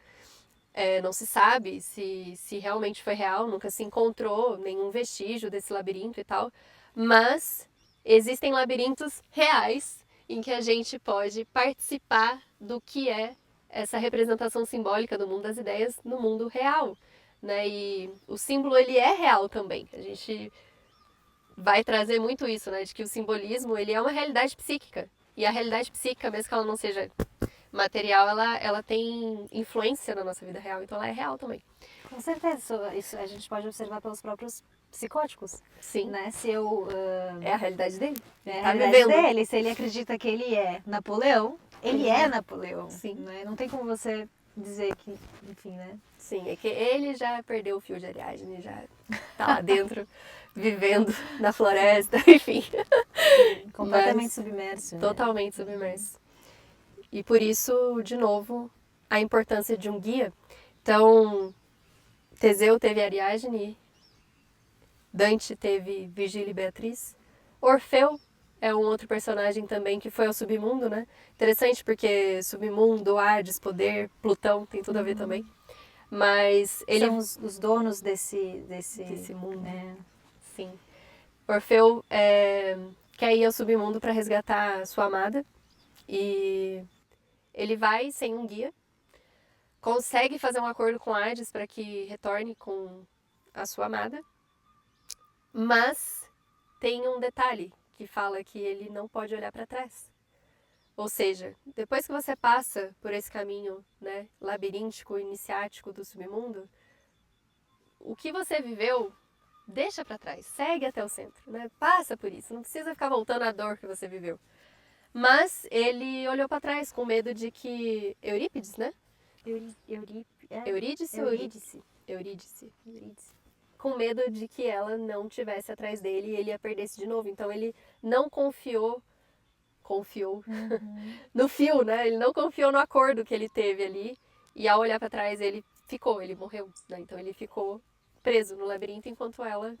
Não se sabe se realmente foi real, nunca se encontrou nenhum vestígio desse labirinto e tal, mas existem labirintos reais em que a gente pode participar do que é essa representação simbólica do mundo das ideias no mundo real, né? E o símbolo, ele é real também. A gente vai trazer muito isso, né? De que o simbolismo, ele é uma realidade psíquica. E a realidade psíquica, mesmo que ela não seja material, ela tem influência na nossa vida real, então ela é real também. Com certeza, isso a gente pode observar pelos próprios psicóticos. Sim. Né? Se eu, é a realidade dele. É a realidade dele. Se ele acredita que ele é Napoleão, ele é Napoleão. Sim. Né? Não tem como você dizer que, enfim, né? Sim, é que ele já perdeu o fio de Ariadne, já tá lá dentro, vivendo na floresta, enfim. Completamente submerso. Totalmente submerso. E por isso, de novo, a importância de um guia. Então, Teseu teve Ariadne, Dante teve Virgílio e Beatriz, Orfeu é um outro personagem também que foi ao submundo, né? Interessante porque submundo, Hades, poder, Plutão, tem tudo a ver também. Mas ele... São os donos desse mundo. Sim. Orfeu quer ir ao submundo para resgatar sua amada. E ele vai sem um guia, consegue fazer um acordo com Hades para que retorne com a sua amada, mas tem um detalhe que fala que ele não pode olhar para trás. Ou seja, depois que você passa por esse caminho, né, labiríntico, iniciático do submundo, o que você viveu, deixa para trás, segue até o centro, né? Passa por isso, não precisa ficar voltando à dor que você viveu. Mas ele olhou para trás com medo de que Eurípides, né? Eurídice. Com medo de que ela não tivesse atrás dele e ele a perdesse de novo. Então ele não confiou no fio, né? Ele não confiou no acordo que ele teve ali. E ao olhar para trás ele morreu, né? Então ele ficou preso no labirinto enquanto ela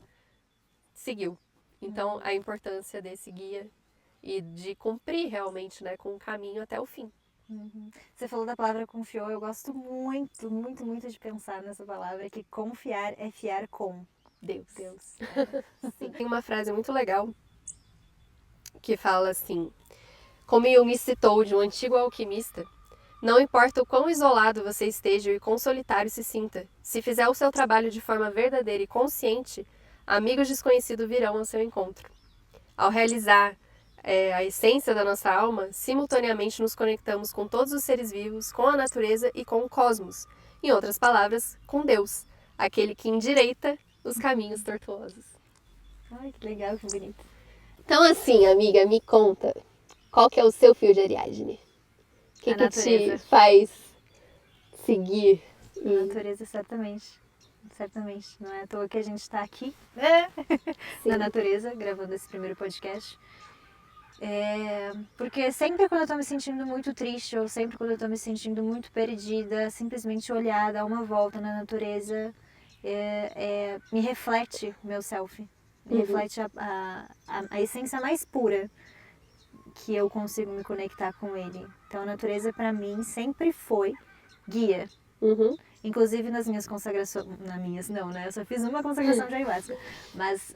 seguiu. Então a importância desse guia e de cumprir realmente, né, com o caminho até o fim. Você falou da palavra confiou, eu gosto muito, muito, muito de pensar nessa palavra, que confiar é fiar com Deus. Sim. Tem uma frase muito legal que fala assim: como Jung citou de um antigo alquimista, não importa o quão isolado você esteja e quão solitário se sinta, se fizer o seu trabalho de forma verdadeira e consciente, amigos desconhecidos virão ao seu encontro. Ao realizar a essência da nossa alma, simultaneamente nos conectamos com todos os seres vivos, com a natureza e com o cosmos. Em outras palavras, com Deus, aquele que endireita os caminhos tortuosos. Ai, que legal, que bonito. Então assim, amiga, me conta, qual que é o seu fio de Ariadne? O que te faz seguir? A natureza, certamente. Certamente. Não é à toa que a gente está aqui na natureza, gravando esse primeiro podcast. Porque sempre quando eu tô me sentindo muito triste, ou sempre quando eu tô me sentindo muito perdida, simplesmente olhar, dar uma volta na natureza, me reflete o meu self. Me reflete a essência mais pura que eu consigo me conectar com ele. Então a natureza para mim sempre foi guia. Inclusive nas minhas consagrações, eu só fiz uma consagração de ayahuasca, mas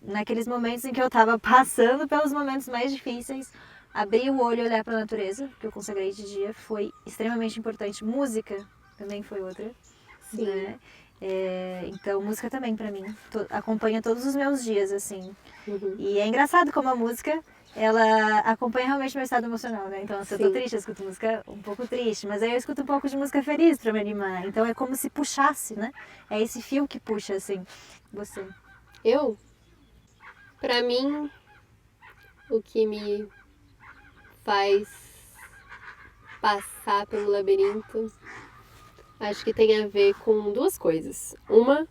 naqueles momentos em que eu estava passando pelos momentos mais difíceis, abrir o olho e olhar para a natureza, que eu consagrei de dia, foi extremamente importante. Música também foi outra. Sim. Né? Então música também para mim acompanha todos os meus dias, assim. E é engraçado como a música, ela acompanha realmente meu estado emocional, né? Então, se eu tô triste, eu escuto música um pouco triste, mas aí eu escuto um pouco de música feliz pra me animar. Então é como se puxasse, né? É esse fio que puxa, assim, você. Pra mim, o que me faz passar pelo labirinto, acho que tem a ver com duas coisas. Uma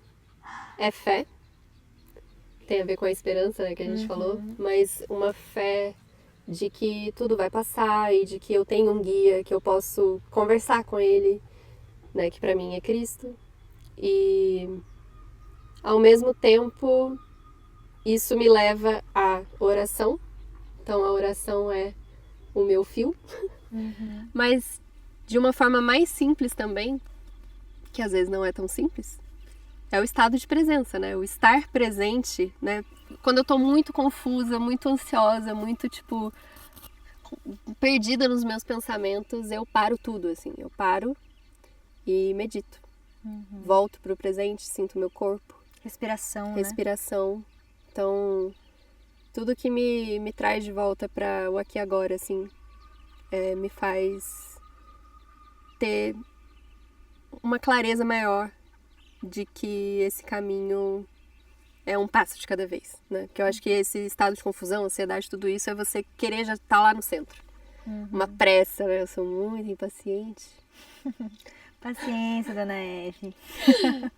é fé, tem a ver com a esperança, né, que a gente falou, mas uma fé de que tudo vai passar e de que eu tenho um guia, que eu posso conversar com ele, né, que pra mim é Cristo. E ao mesmo tempo, isso me leva à oração. Então a oração é o meu fio, mas de uma forma mais simples também, que às vezes não é tão simples, é o estado de presença, né? O estar presente, né? Quando eu tô muito confusa, muito ansiosa, muito, perdida nos meus pensamentos, eu paro tudo, assim. Eu paro e medito. Volto pro presente, sinto meu corpo. Respiração, né? Então, tudo que me traz de volta para o aqui e agora, assim, me faz ter uma clareza maior de que esse caminho é um passo de cada vez, né? Porque eu acho que esse estado de confusão, ansiedade, tudo isso é você querer já estar lá no centro. Uma pressa, né? Eu sou muito impaciente. Paciência, dona Eve.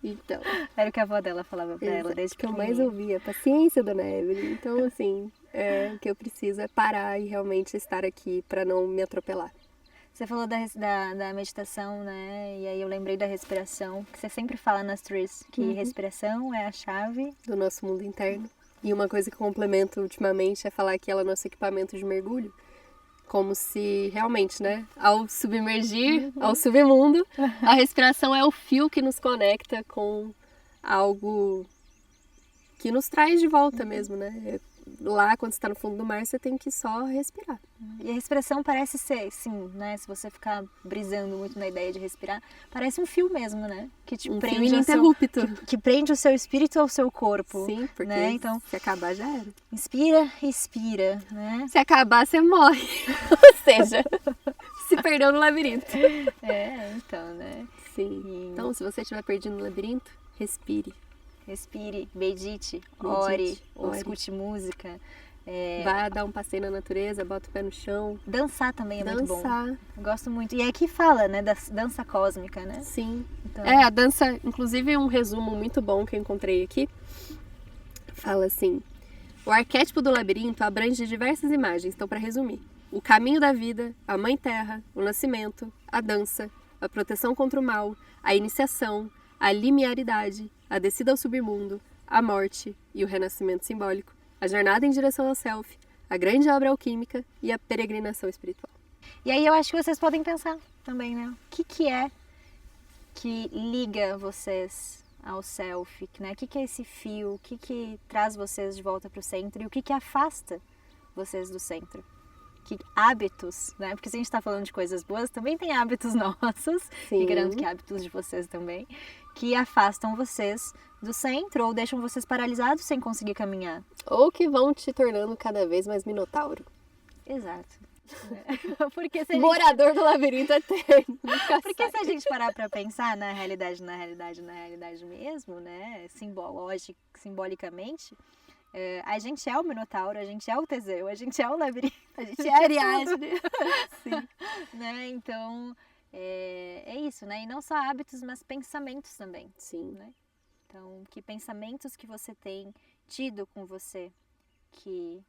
Então. Era o que a avó dela falava pra ela desde que eu mais ouvia. Paciência, dona Evelyn. Então, assim, o que eu preciso é parar e realmente estar aqui para não me atropelar. Você falou da meditação, né? E aí eu lembrei da respiração, que você sempre fala nas trees, que respiração é a chave do nosso mundo interno. E uma coisa que eu complemento ultimamente é falar que ela é nosso equipamento de mergulho. Como se realmente, né, ao submergir, ao submundo, a respiração é o fio que nos conecta com algo que nos traz de volta mesmo, né? Lá, quando você está no fundo do mar, você tem que só respirar. E a respiração parece ser, sim, né? Se você ficar brisando muito na ideia de respirar, parece um fio mesmo, né? Que te um prende fio ininterrupto. Que prende o seu espírito ao seu corpo. Sim, porque né? Então, se acabar já era. Inspira, expira, né? Se acabar, você morre. Ou seja, se perdeu no labirinto. Então, né? Sim. Então, se você estiver perdido no labirinto, respire. Respire, medite, ore, ou escute música. Vá dar um passeio na natureza, bota o pé no chão. Dançar também é muito bom. Gosto muito. E aqui fala, né, da dança cósmica, né? Sim. Então... a dança, inclusive um resumo muito bom que eu encontrei aqui, fala assim: o arquétipo do labirinto abrange diversas imagens. Então, para resumir, o caminho da vida, a mãe terra, o nascimento, a dança, a proteção contra o mal, a iniciação, a limiaridade, a descida ao submundo, a morte e o renascimento simbólico, a jornada em direção ao self, a grande obra alquímica e a peregrinação espiritual. E aí eu acho que vocês podem pensar também, né? O que é que liga vocês ao self, né? O que é esse fio? O que traz vocês de volta para o centro? E o que afasta vocês do centro? Que hábitos, né? Porque se a gente está falando de coisas boas, também tem hábitos nossos, Sim. e garanto que hábitos de vocês também, que afastam vocês do centro ou deixam vocês paralisados sem conseguir caminhar. Ou que vão te tornando cada vez mais minotauro. Exato. Porque se a gente... Morador do labirinto eterno. Porque se a gente parar para pensar na realidade mesmo, né, simbolicamente, a gente é o Minotauro, a gente é o Teseu, a gente é o labirinto, a gente é a Ariadne. Sim. Né? Então, é isso, né? E não só hábitos, mas pensamentos também. Sim. Né? Então, que pensamentos que você tem tido com você que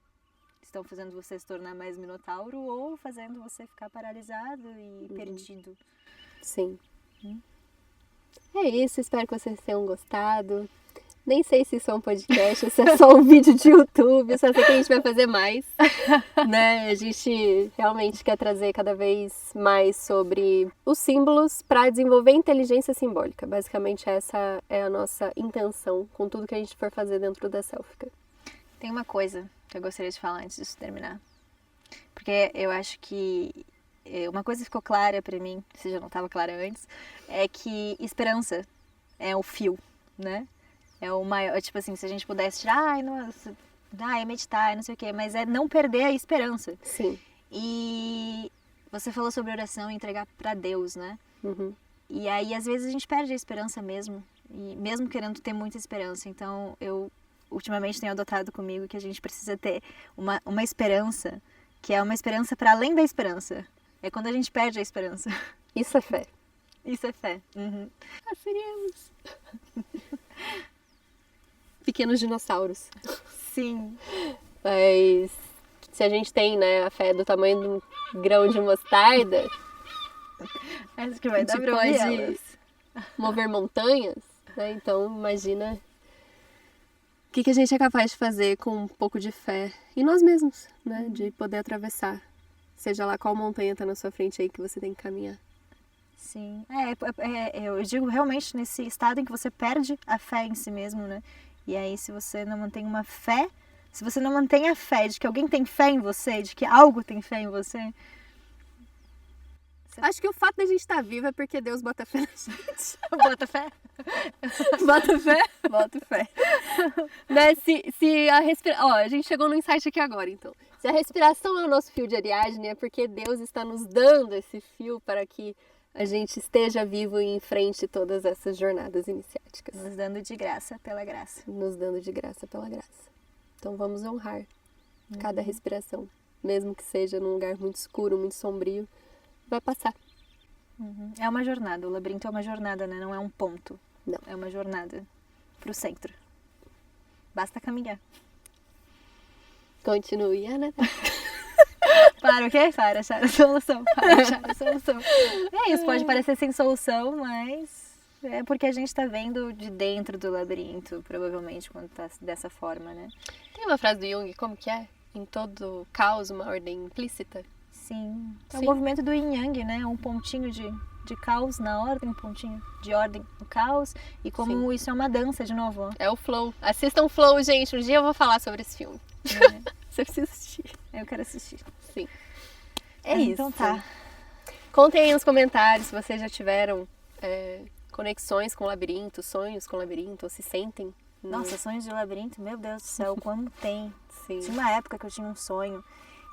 estão fazendo você se tornar mais minotauro ou fazendo você ficar paralisado e perdido. Sim. É isso, espero que vocês tenham gostado. Nem sei se isso é um podcast ou se é só um vídeo de YouTube, só sei que a gente vai fazer mais, né? A gente realmente quer trazer cada vez mais sobre os símbolos para desenvolver inteligência simbólica. Basicamente essa é a nossa intenção com tudo que a gente for fazer dentro da Selfica. Tem uma coisa que eu gostaria de falar antes disso terminar. Porque eu acho que uma coisa que ficou clara pra mim, se já não estava clara antes, é que esperança é o fio, né? É o maior, tipo assim, se a gente pudesse tirar, nossa, é meditar, não sei o quê, mas é não perder a esperança. Sim. E você falou sobre oração e entregar pra Deus, né? Uhum. E aí, às vezes, a gente perde a esperança mesmo, e mesmo querendo ter muita esperança. Então, eu ultimamente tenho adotado comigo que a gente precisa ter uma esperança, que é uma esperança para além da esperança. É quando a gente perde a esperança. Isso é fé. Isso é fé. Uhum. Seríamos pequenos dinossauros. Sim. Mas se a gente tem, né, a fé do tamanho de um grão de mostarda, Acho que vai dar pra pode mover montanhas, né? Então imagina o que a gente é capaz de fazer com um pouco de fé em nós mesmos, né? De poder atravessar, seja lá qual montanha está na sua frente aí que você tem que caminhar. Sim. Eu digo realmente nesse estado em que você perde a fé em si mesmo, né? E aí, se você não mantém uma fé, se você não mantém a fé de que alguém tem fé em você, de que algo tem fé em você... Acho que o fato da gente estar viva é porque Deus bota fé na gente. Bota fé? Bota fé? Bota fé. Né? Se a respiração... Ó, a gente chegou no insight aqui agora, então. Se a respiração é o nosso fio de Ariadne, é porque Deus está nos dando esse fio para que a gente esteja vivo e enfrente todas essas jornadas iniciáticas. Nos dando de graça pela graça. Nos dando de graça pela graça. Então vamos honrar cada respiração. Mesmo que seja num lugar muito escuro, muito sombrio, vai passar. É uma jornada, o labirinto é uma jornada, né? Não é um ponto. Não. É uma jornada pro centro. Basta caminhar. Continue, Ana. Para o quê? Para achar a solução. Para achar a solução. É isso, pode parecer sem solução, mas é porque a gente tá vendo de dentro do labirinto, provavelmente, quando tá dessa forma, né? Tem uma frase do Jung, como que é? Em todo caos, uma ordem implícita? Sim. É Sim. o movimento do Yin Yang, né? Um pontinho de caos na ordem, um pontinho de ordem no caos. E como isso é uma dança, de novo. Ó. É o Flow. Assistam o Flow, gente. Um dia eu vou falar sobre esse filme. Você precisa assistir. Eu quero assistir. Sim. É isso. Então tá. Contem aí nos comentários se vocês já tiveram conexões com o labirinto, sonhos com o labirinto, ou se sentem. Nossa, sonhos de labirinto, meu Deus do céu, como tem. Sim. Tinha uma época que eu tinha um sonho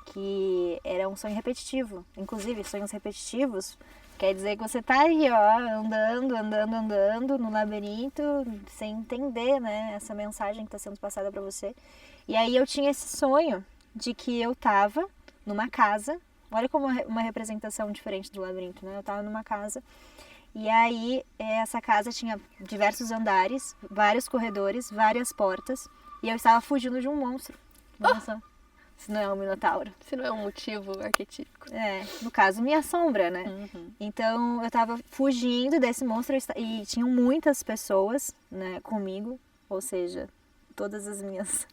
que era um sonho repetitivo. Inclusive, sonhos repetitivos quer dizer que você tá aí, ó, andando no labirinto, sem entender, né, essa mensagem que está sendo passada para você. E aí eu tinha esse sonho de que eu tava numa casa. Olha como uma representação diferente do labirinto, né? Eu tava numa casa e aí essa casa tinha diversos andares, vários corredores, várias portas e eu estava fugindo de um monstro. Nossa, se não é um minotauro. Se não é um motivo arquetípico. No caso, minha sombra, né? Uhum. Então eu tava fugindo desse monstro e tinham muitas pessoas, né, comigo, ou seja, todas as minhas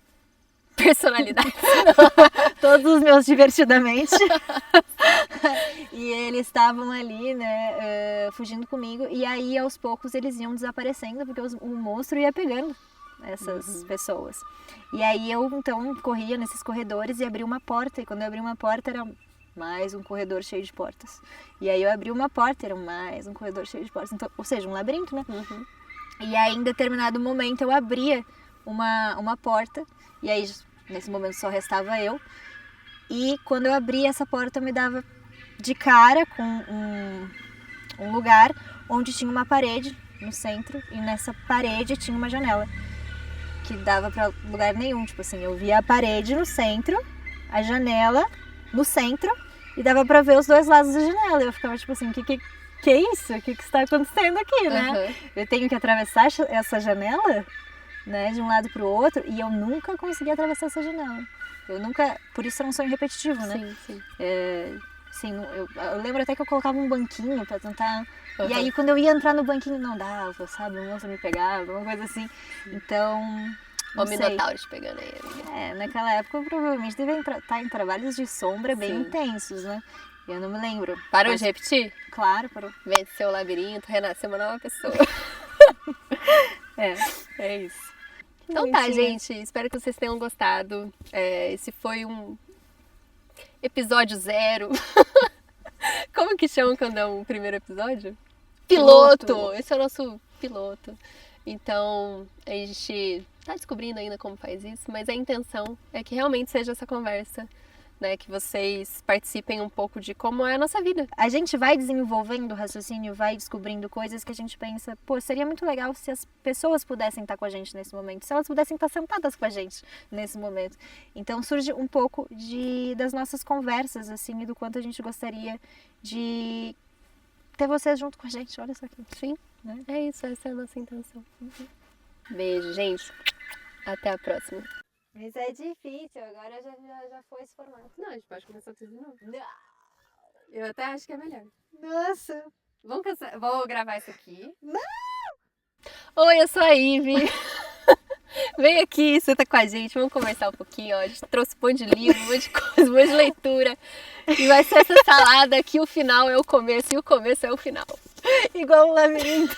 Personalidade. todos os meus divertidamente. E eles estavam ali, né, fugindo comigo. E aí, aos poucos, eles iam desaparecendo, porque o monstro ia pegando essas pessoas. E aí, eu, então, corria nesses corredores e abri uma porta. E quando eu abri uma porta, era mais um corredor cheio de portas. E aí, eu abri uma porta, era mais um corredor cheio de portas. Então, ou seja, um labirinto, né? Uhum. E aí, em determinado momento, eu abria uma porta. E aí, nesse momento, só restava eu. E quando eu abria essa porta, eu me dava de cara com um lugar onde tinha uma parede no centro. E nessa parede tinha uma janela que dava pra lugar nenhum. Tipo assim, eu via a parede no centro, a janela no centro. E dava pra ver os dois lados da janela. E eu ficava tipo assim, que é isso? O que está acontecendo aqui, né? Uhum. Eu tenho que atravessar essa janela, né, de um lado pro outro, e eu nunca consegui atravessar essa janela. Eu nunca... Por isso é um sonho repetitivo, né? Sim, sim. Assim, eu lembro até que eu colocava um banquinho pra tentar... Uhum. E aí, quando eu ia entrar no banquinho, não dava, sabe? O monstro me pegava, uma coisa assim. Então... O não sei. Minotauro te pegando aí. Naquela época eu provavelmente devia estar em trabalhos de sombra bem Sim. intensos, né? Eu não me lembro. Parou Mas, de repetir? claro, parou. Venceu o labirinto, renasceu uma nova pessoa. É isso. Então tá, bonitinho. gente. Espero que vocês tenham gostado. Esse foi um episódio 0. Como que chamam quando é um primeiro episódio? Piloto! Esse é o nosso piloto. Então, a gente tá descobrindo ainda como faz isso, mas a intenção é que realmente seja essa conversa, né? Que vocês participem um pouco de como é a nossa vida. A gente vai desenvolvendo o raciocínio, vai descobrindo coisas que a gente pensa, pô, seria muito legal se as pessoas pudessem estar com a gente nesse momento, se elas pudessem estar sentadas com a gente nesse momento. Então surge um pouco das nossas conversas, assim, e do quanto a gente gostaria de ter vocês junto com a gente. Olha só aqui. Sim, Né? é isso, essa é a nossa intenção. Beijo, gente. Até a próxima. Mas é difícil, agora já foi esse formato. Não, a gente pode começar tudo de novo. Eu até acho que é melhor. Nossa! Vou gravar isso aqui. Não! Oi, eu sou a Ivy. Vem aqui, senta com a gente, vamos conversar um pouquinho, ó. A gente trouxe um monte de livro, um monte de coisa, um monte de leitura. E vai ser essa salada que o final é o começo e o começo é o final. Igual um labirinto.